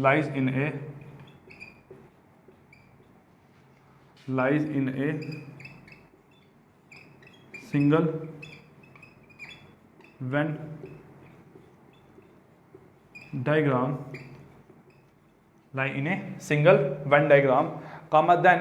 lies in a single Venn diagram, comma, then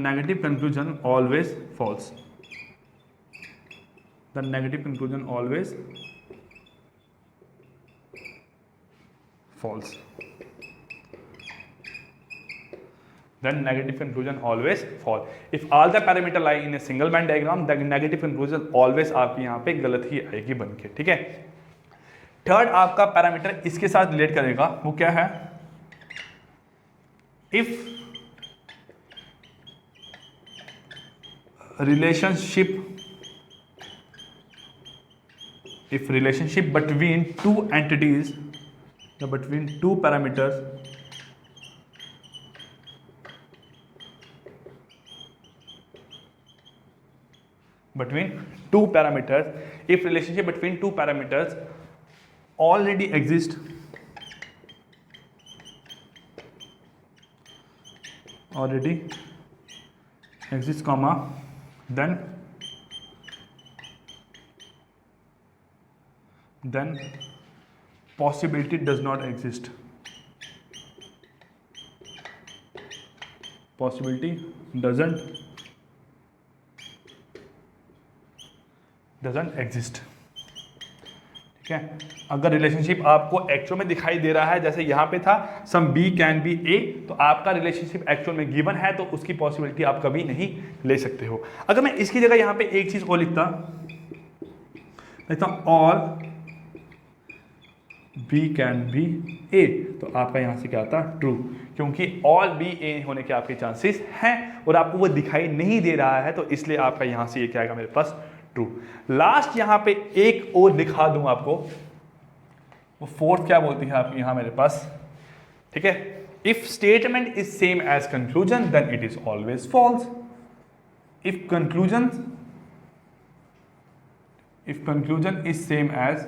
negative conclusion always false। The negative conclusion always false। Then negative conclusion always false। If all the parameter lie in a single Venn diagram, the negative conclusion always आपकी यहाँ पे गलत ही आएगी बन के। ठीक है, third आपका पैरामीटर इसके साथ रिलेट करेगा, वो क्या है? If relationship between two entities, between two parameters, if relationship between two parameters already exist, comma, then possibility does not exist। Possibility doesn't exist। ठीक है, अगर रिलेशनशिप आपको एक्चुअल में दिखाई दे रहा है, जैसे यहां पे था सम बी कैन बी ए, तो आपका रिलेशनशिप एक्चुअल में गिवन है तो उसकी पॉसिबिलिटी आप कभी नहीं ले सकते हो। अगर मैं इसकी जगह यहां पे एक चीज और लिखता all B can be A, तो आपका यहां से क्या आता? ट्रू, क्योंकि ऑल बी ए होने के आपके चांसेस हैं और आपको वो दिखाई नहीं दे रहा है, तो इसलिए आपका यहां से ये क्या आएगा मेरे पास? ट्रू। लास्ट यहां पे एक और दिखा दूं आपको, वो फोर्थ क्या बोलती है आपकी यहां मेरे पास, ठीक है, if statement is same as conclusion then it is always false. If conclusion is same as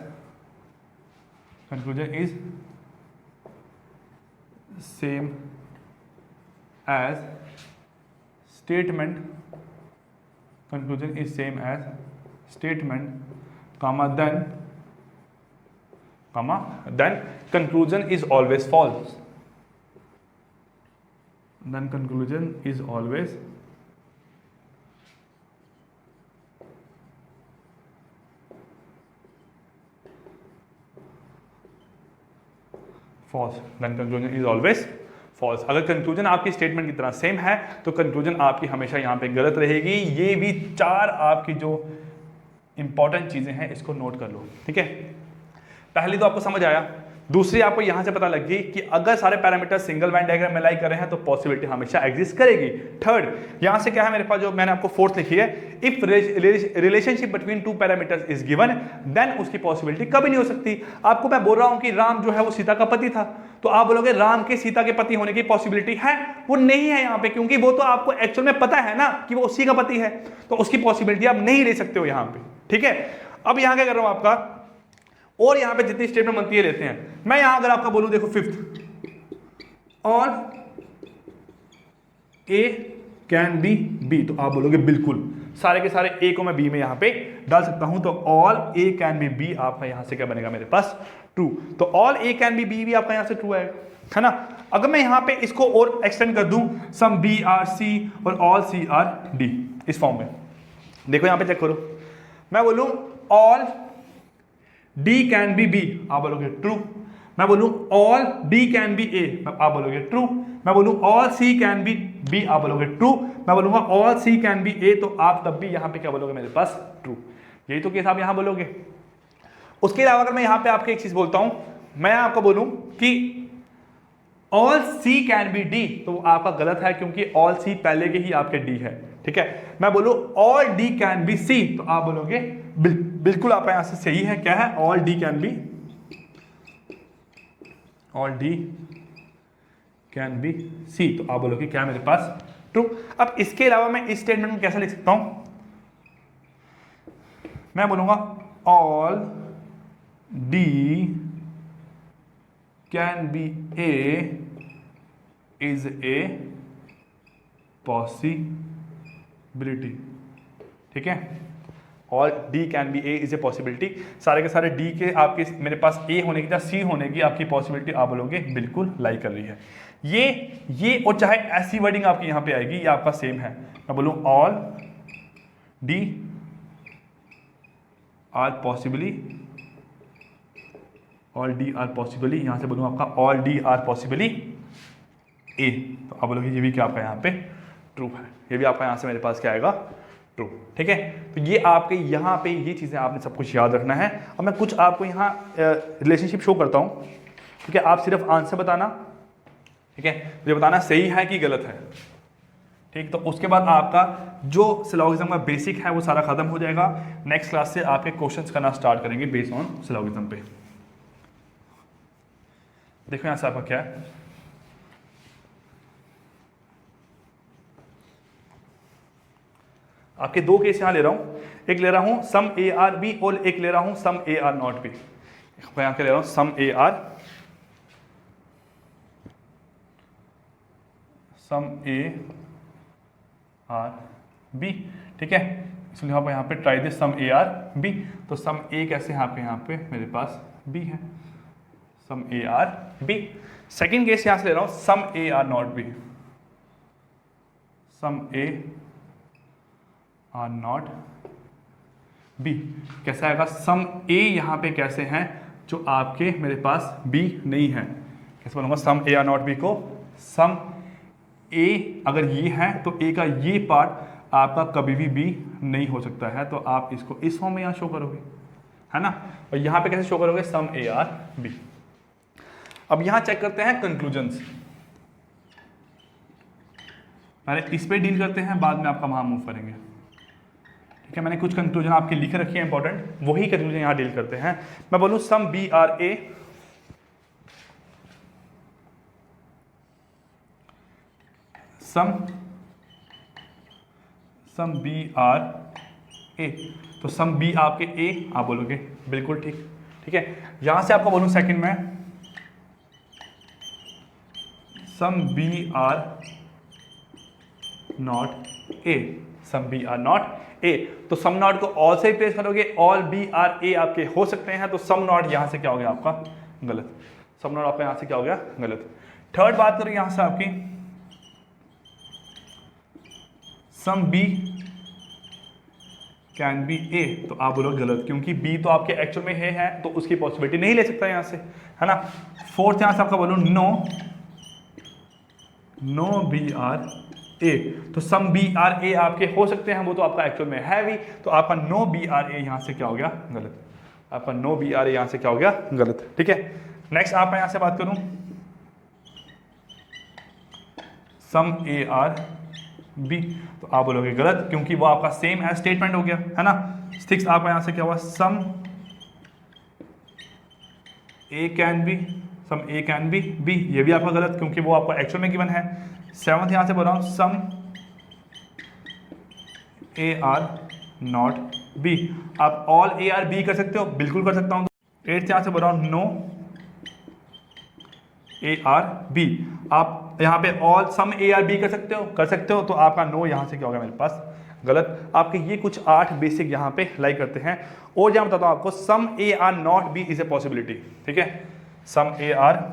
statement, conclusion is same as statement, comma, then conclusion is always false। Then conclusion is always false, then conclusion is always false. अगर conclusion आपकी statement की तरह same है तो conclusion आपकी हमेशा यहाँ पे गलत रहेगी। ये भी 4 आपकी जो इंपॉर्टेंट चीजें हैं इसको नोट कर लो, ठीक है। पहली तो आपको समझ आया। दूसरी आपको यहां से पता लग गई कि अगर सारे पैरामीटर सिंगल लाइन डायग्राम में लाई कर रहे हैं तो पॉसिबिलिटी हमेशा एग्जिस्ट करेगी। थर्ड यहां से क्या है मेरे पास, जो मैंने आपको फोर्थ लिखी है, if relationship between 2 parameters is given then उसकी पॉसिबिलिटी कभी नहीं हो सकती। आपको मैं बोल रहा हूं कि राम जो है वो सीता का पति था, तो आप बोलोगे राम के सीता के पति होने की पॉसिबिलिटी है, वो नहीं है यहाँ पे, क्योंकि वो तो आपको एक्चुअल में पता है ना कि वो उसी का पति है, तो उसकी पॉसिबिलिटी आप नहीं ले सकते हो यहाँ पे, ठीक है। अब यहाँ क्या कर रहा हूं आपका, और यहां पे जितनी स्टेटमेंट बनती है लेते हैं। मैं यहां अगर आपका बोलूं, देखो फिफ्थ, और ए कैन बी बी, तो आप बोलोगे बिल्कुल सारे के सारे ए को मैं बी में यहां पे डाल सकता हूं, तो all A can be B आपका यहां से क्या बनेगा मेरे पास, ट्रू। तो all A can be B भी आपका यहां से ट्रू है ना। अगर मैं यहां पे इसको और एक्सटेंड कर दूं, सम बी आर सी और ऑल सी आर डी, इस फॉर्म में, देखो यहां पे चेक करो, मैं बोलूं all D can be B, आप बोलोगे ट्रू। मैं बोलूं all D can be A, आप बोलोगे ट्रू। मैं बोलूं all C can be B, आप बोलोगे ट्रू। मैं बोलूंगा all C can be A, तो आप तब भी यहां पे क्या बोलोगे मेरे पास, ट्रू। यही तो केस आप यहां बोलोगे। उसके अलावा अगर मैं यहां पे आपको एक चीज बोलता हूं, मैं आपको बोलूं कि all C can B D, तो आपका गलत है, क्योंकि ऑल C पहले के ही आपके D है, ठीक है। मैं बोलूं all D can B C, तो आप बोलोगे बिल्कुल आपका यहां से सही है, क्या है, all D can B, all D can B C, तो आप बोलोगे क्या मेरे पास, ट्रू। अब इसके अलावा मैं इस स्टेटमेंट में कैसे लिख सकता हूं, मैं बोलूंगा all D can be A is a possibility, ठीक है। और D can be A is a possibility, सारे के सारे D के आपके मेरे पास A होने की या C होने की आपकी पॉसिबिलिटी आप बोलोगे बिल्कुल लाई कर रही है। ये और चाहे ऐसी वर्डिंग आपकी यहां पे आएगी, ये आपका सेम है। मैं बोलूं all D are possibly, all D are possibly, यहां से बोलूं आपका all D are possibly A, तो आप बोलोगे ये भी क्या आपका यहाँ पे ट्रू है, ये भी आपका यहाँ से मेरे पास क्या आएगा, ट्रू, ठीक है। तो ये आपके यहाँ पे ये चीज़ें आपने सब कुछ याद रखना है। और मैं कुछ आपको यहाँ रिलेशनशिप शो करता हूँ, ठीक है। आप सिर्फ आंसर बताना, ठीक है, मुझे बताना सही है कि गलत है, ठीक। तो उसके बाद आपका जो सिलोगिज्म का बेसिक है वो सारा खत्म हो जाएगा। नेक्स्ट क्लास से आपके क्वेश्चंस करना स्टार्ट करेंगे बेस्ड ऑन सिलोगिज्म पे। देखो यहाँ से आपका क्या है, आपके 2 केस यहां ले रहा हूं, एक ले रहा हूं सम ए आर बी और एक ले रहा हूं some A are not B. मैं यहां ले रहा हूं सम ए आर बी, ठीक है। इसलिए आप यहां पे try this some A are B, तो सम ए कैसे है आपके यहां पे मेरे पास बी है, some A are B. Second case यहां से ले रहा हूं some A are not B, some A are not B कैसा आएगा, सम ए यहां पे कैसे हैं जो आपके मेरे पास बी नहीं है, कैसे बोलूंगा सम ए आर नॉट बी को, सम ए अगर ये है तो ए का ये पार्ट आपका कभी भी बी नहीं हो सकता है, तो आप इसको इस फॉर्म में यहां शो करोगे, है ना। और यहां पे कैसे शो करोगे, सम ए आर बी। अब यहां चेक करते हैं कंक्लूजन्स, पहले इस पे डील करते हैं, बाद में आपका वहां मूव करेंगे, ठीक है। मैंने कुछ कंक्लूजन आपके लिख रखी है इंपॉर्टेंट, वही कंक्लूजन यहां डील करते हैं। मैं बोलूं some B are A, some B are A, तो सम बी आपके ए, आप बोलोगे बिल्कुल ठीक, ठीक है। यहां से आपको बोलूं सेकंड में some B are not A, some B are not A, तो सम नॉट को ऑल से रिप्लेस करोगे, ऑल बी आर ए आपके हो सकते हैं, तो सम नॉट यहां से क्या हो गया आपका गलत, सम नॉट आपका यहां से क्या हो गया गलत। थर्ड बात करें यहां से आपकी सम बी कैन बी ए, तो आप बोलोगे गलत, क्योंकि बी तो आपके एक्चुअल में है तो उसकी पॉसिबिलिटी नहीं ले सकता यहाँ से, है ना। फोर्थ यहाँ से आपका बोलो नो बी आर ए, तो सम बी आर ए आपके हो सकते हैं, वो तो आपका एक्चुअल में है भी, तो आपका नो बी आर ए यहाँ से क्या हो गया गलत, आपका नो बी आर ए यहाँ से क्या हो गया गलत, ठीक है। नेक्स्ट आप यहाँ से बात करूं सम ए आर बी, तो आप बोलोगे गलत, क्योंकि वो आपका सेम एज स्टेटमेंट हो गया, है ना। सिक्स आपका यहाँ से क्या हुआ सम ए कैन बी बी, ये भी आपका गलत, क्योंकि वो आपका एक्चुअल में गिवन है। सेवंथ यहाँ से बोल रहा हूँ सम ए आर नॉट बी, आप ऑल ए आर बी कर सकते हो, बिल्कुल कर सकता हूँ। एट्थ यहाँ से बोल रहा हूँ नो ए आर बी, आप यहाँ पे all some A are B कर सकते हो, तो आपका नो यहाँ से क्या होगा मेरे पास गलत। आपके ये कुछ 8 बेसिक यहाँ पे लाइक करते हैं। और यहाँ बताता हूँ आपको some A are not B is a possibility, ठीक है। Some A are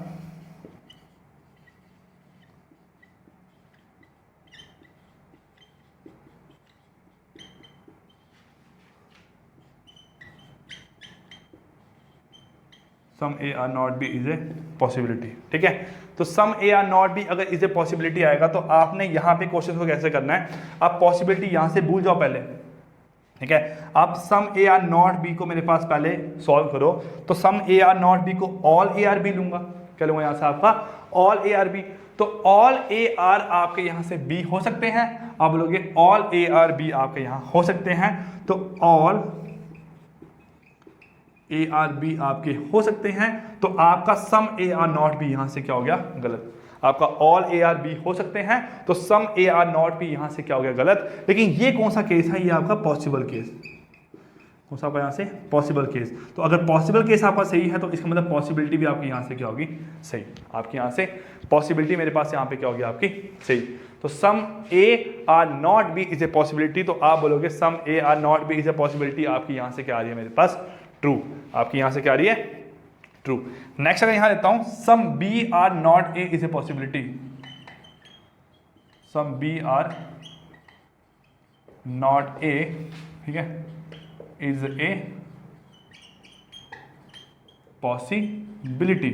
some A are not B is a possibility, ठीक है। तो some A are not B अगर इज ए पॉसिबिलिटी आएगा तो आपने यहाँ पे क्वेश्चन को कैसे करना है, आप पॉसिबिलिटी यहाँ से भूल जाओ पहले, ठीक है। आप सम ए आर नॉट बी को मेरे पास पहले सॉल्व करो, तो some A are not B को ऑल ए आर बी लूंगा, क्या लूंगा यहाँ से आपका ऑल ए आर बी, तो ऑल ए आर आपके यहाँ से बी हो सकते हैं, आप बोलोगे ऑल ए आर बी आपके यहाँ हो सकते हैं, तो ऑल ए आर बी आपके हो सकते हैं, तो आपका some A are not B यहां से क्या हो गया गलत। आपका ऑल ए आर बी हो सकते हैं, तो some A are not B यहां से क्या हो गया गलत। लेकिन ये कौन सा केस है, ये आपका पॉसिबल केस, कौन सा आपका यहाँ से पॉसिबल केस। तो अगर पॉसिबल केस आपका सही है तो इसका मतलब पॉसिबिलिटी भी आपकी यहाँ से क्या होगी सही, आपकी यहाँ से पॉसिबिलिटी मेरे पास यहाँ पे क्या होगी आपकी सही। तो some A are not B is a possibility, तो आप बोलोगे some A are not B is a possibility, आपकी यहाँ से क्या आ रही है मेरे पास ट्रू, आपकी यहां से क्या आ रही है ट्रू। नेक्स्ट अगर यहां लेता हूं some B are not A is a possibility, some B are not A, ठीक है, इज ए पॉसिबिलिटी।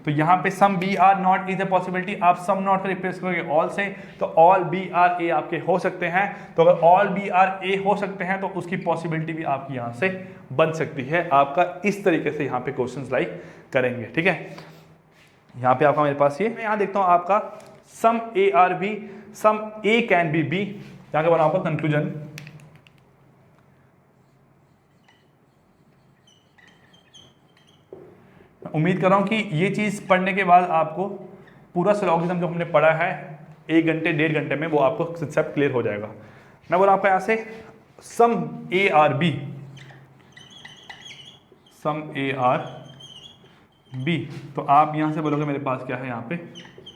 तो यहां पे some B are not is a possibility, आप सम नॉट का रिप्लेस करोगे ऑल से, तो ऑल बी आर ए आपके हो सकते हैं, तो अगर ऑल बी आर ए हो सकते हैं तो उसकी पॉसिबिलिटी भी आपकी यहां से बन सकती है। आपका इस तरीके से यहां पे क्वेश्चंस लाइक करेंगे, ठीक है। यहां पे आपका मेरे पास ये मैं यहां देखता हूं आपका some A are B, some A can be B, यहां के बाद आपका कंक्लूजन उम्मीद कर रहा हूं कि ये चीज पढ़ने के बाद आपको पूरा सिलोगिज्म जो हमने पढ़ा है 1 घंटे 1.5 घंटे में वो आपको कंसेप्ट क्लियर हो जाएगा। मैं बोला आपका यहां से some A are B, some A are B, तो आप यहां से बोलोगे मेरे पास क्या है यहाँ पे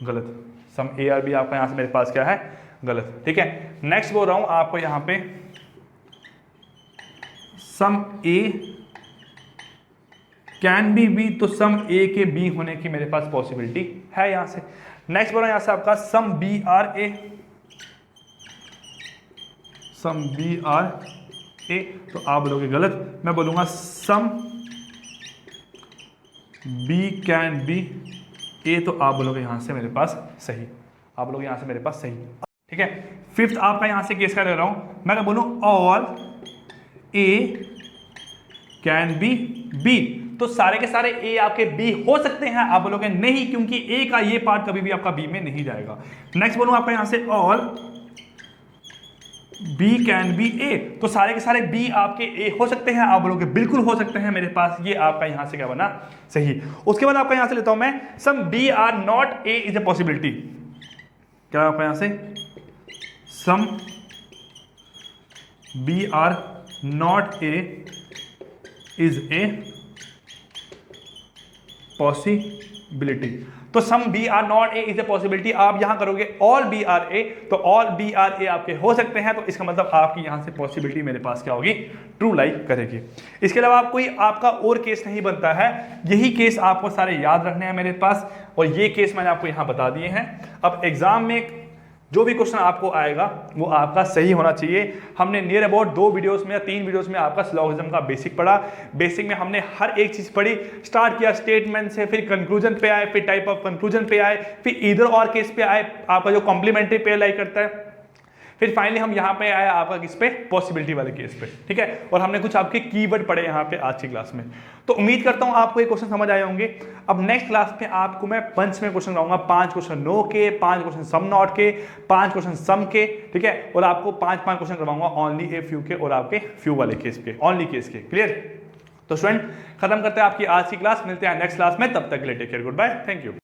गलत, सम ए आर बी आपका यहां से मेरे पास क्या है गलत, ठीक है। नेक्स्ट बोल रहा हूं आपको यहां पे सम ए कैन बी बी, तो सम ए के बी होने की मेरे पास पॉसिबिलिटी है यहां से। नेक्स्ट बोला यहां से आपका some B are A, some B are A, तो आप बोलोगे गलत, मैं बोलूंगा some B can be A, तो आप बोलोगे यहां से मेरे पास सही, आप बोलोगे यहां से मेरे पास सही, ठीक है। फिफ्थ आपका यहां से केस क्या ले रहा हूं मैं, क्या बोलूं all A can be B, तो सारे के सारे ए आपके बी हो सकते हैं, आप बोलोगे नहीं, क्योंकि ए का ये पार्ट कभी भी आपका बी में नहीं जाएगा। नेक्स्ट बोलूं आपका यहां से all B can be A, तो सारे के सारे बी आपके ए हो सकते हैं, आप बोलोगे बिल्कुल हो सकते हैं मेरे पास, ये आपका यहां से क्या बना सही। उसके बाद आपका यहां से लेता हूं मैं some B are not A is a possibility, क्या आपका यहां से some B are not A is a possibility, तो some B are not A is a possibility, आप यहां करोगे ऑल बी आर ए, तो ऑल बी आर ए आपके हो सकते हैं, तो इसका मतलब आपकी यहां से पॉसिबिलिटी मेरे पास क्या होगी ट्रू लाइक करेगी। इसके अलावा कोई आपका और केस नहीं बनता है, यही केस आपको सारे याद रखने हैं मेरे पास, और ये केस मैंने आपको यहां बता दिए हैं। अब एग्जाम में जो भी क्वेश्चन आपको आएगा वो आपका सही होना चाहिए। हमने नियर अबाउट 2 वीडियोस में या 3 वीडियोस में आपका सिलोजिज्म का बेसिक पढ़ा। बेसिक में हमने हर एक चीज पढ़ी, स्टार्ट किया स्टेटमेंट से, फिर कंक्लूजन पे आए, फिर टाइप ऑफ कंक्लूजन पे आए, फिर ईदर और केस पे आए, आपका जो कॉम्प्लीमेंट्री पेयर लाई करता है, फिर फाइनली हम यहाँ पे आए आपका किस पे, पॉसिबिलिटी वाले केस पे, ठीक है। और हमने कुछ आपके कीवर्ड पढ़े यहाँ पे आज की क्लास में। तो उम्मीद करता हूँ आपको ये क्वेश्चन समझ आए होंगे। अब नेक्स्ट क्लास में आपको मैं पंच में क्वेश्चन कराऊंगा, 5 क्वेश्चन नो के, 5 क्वेश्चन सम नॉट के, 5 क्वेश्चन सम के, ठीक है। और आपको 5 क्वेश्चन करवाऊंगा ओनली ए फ्यू के और आपके फ्यू वाले केस के, ओनली केस के। क्लियर? तो स्टूडेंट खत्म करते हैं आपकी आज की क्लास, मिलते हैं नेक्स्ट क्लास में, तब तक के लिए take care, goodbye, thank you.